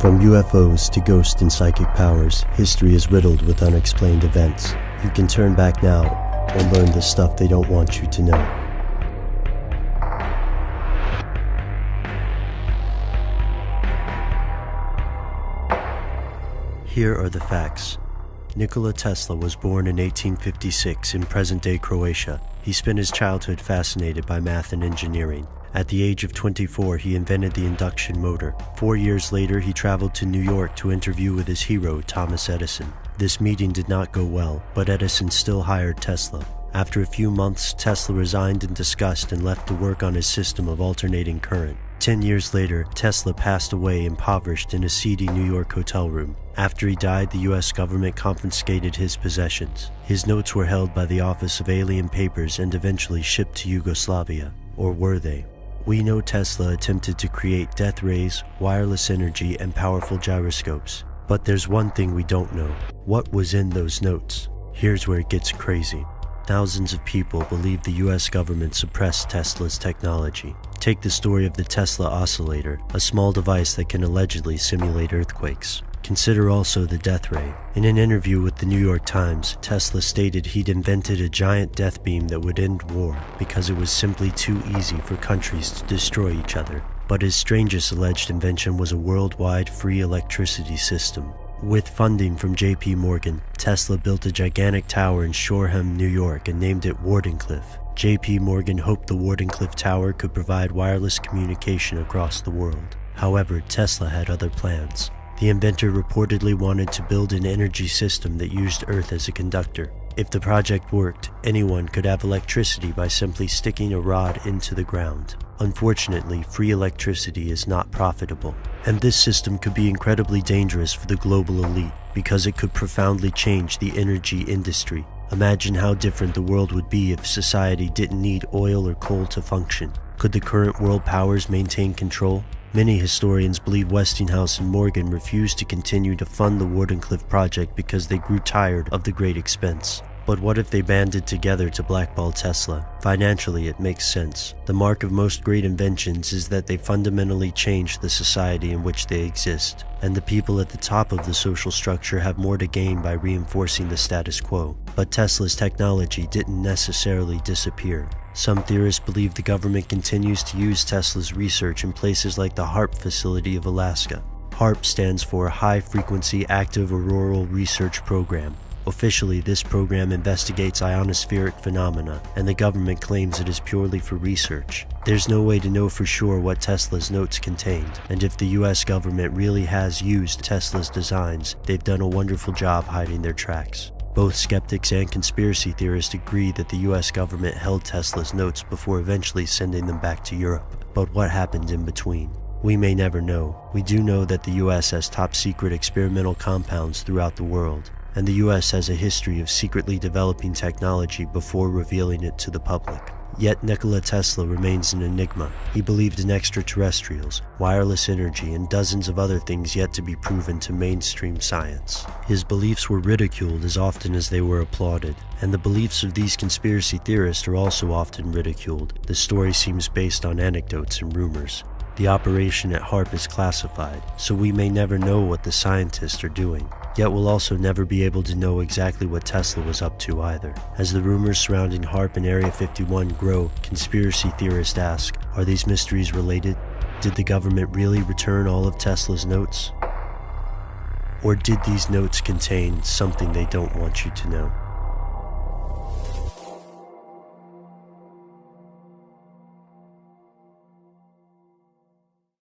From UFOs to ghost and psychic powers, history is riddled with unexplained events. You can turn back now and learn the stuff they don't want you to know. Here are the facts. Nikola Tesla was born in 1856 in present-day Croatia. He spent his childhood fascinated by math and engineering. At the age of 24, he invented the induction motor. 4 years later, he traveled to New York to interview with his hero, Thomas Edison. This meeting did not go well, but Edison still hired Tesla. After a few months, Tesla resigned in disgust and left to work on his system of alternating current. 10 years later, Tesla passed away impoverished in a seedy New York hotel room. After he died, the US government confiscated his possessions. His notes were held by the Office of Alien Papers and eventually shipped to Yugoslavia. Or were they? We know Tesla attempted to create death rays, wireless energy, and powerful gyroscopes. But there's one thing we don't know. What was in those notes? Here's where it gets crazy. Thousands of people believe the US government suppressed Tesla's technology. Take the story of the Tesla oscillator, a small device that can allegedly simulate earthquakes. Consider also the death ray. In an interview with the New York Times, Tesla stated he'd invented a giant death beam that would end war because it was simply too easy for countries to destroy each other. But his strangest alleged invention was a worldwide free electricity system. With funding from J.P. Morgan, Tesla built a gigantic tower in Shoreham, New York and named it Wardenclyffe. J.P. Morgan hoped the Wardenclyffe Tower could provide wireless communication across the world. However, Tesla had other plans. The inventor reportedly wanted to build an energy system that used Earth as a conductor. If the project worked, anyone could have electricity by simply sticking a rod into the ground. Unfortunately, free electricity is not profitable, and this system could be incredibly dangerous for the global elite because it could profoundly change the energy industry. Imagine how different the world would be if society didn't need oil or coal to function. Could the current world powers maintain control? Many historians believe Westinghouse and Morgan refused to continue to fund the Wardenclyffe project because they grew tired of the great expense. But what if they banded together to blackball Tesla? Financially, it makes sense. The mark of most great inventions is that they fundamentally change the society in which they exist, and the people at the top of the social structure have more to gain by reinforcing the status quo. But Tesla's technology didn't necessarily disappear. Some theorists believe the government continues to use Tesla's research in places like the HAARP facility of Alaska. HAARP stands for High Frequency Active Auroral Research Program. Officially, this program investigates ionospheric phenomena, and the government claims it is purely for research. There's no way to know for sure what Tesla's notes contained, and if the US government really has used Tesla's designs, they've done a wonderful job hiding their tracks. Both skeptics and conspiracy theorists agree that the US government held Tesla's notes before eventually sending them back to Europe. But what happened in between? We may never know. We do know that the US has top-secret experimental compounds throughout the world, and the US has a history of secretly developing technology before revealing it to the public. Yet Nikola Tesla remains an enigma. He believed in extraterrestrials, wireless energy, and dozens of other things yet to be proven to mainstream science. His beliefs were ridiculed as often as they were applauded, and the beliefs of these conspiracy theorists are also often ridiculed. The story seems based on anecdotes and rumors. The operation at HAARP is classified, so we may never know what the scientists are doing. Yet we'll also never be able to know exactly what Tesla was up to either. As the rumors surrounding HAARP and Area 51 grow, conspiracy theorists ask, are these mysteries related? Did the government really return all of Tesla's notes? Or did these notes contain something they don't want you to know?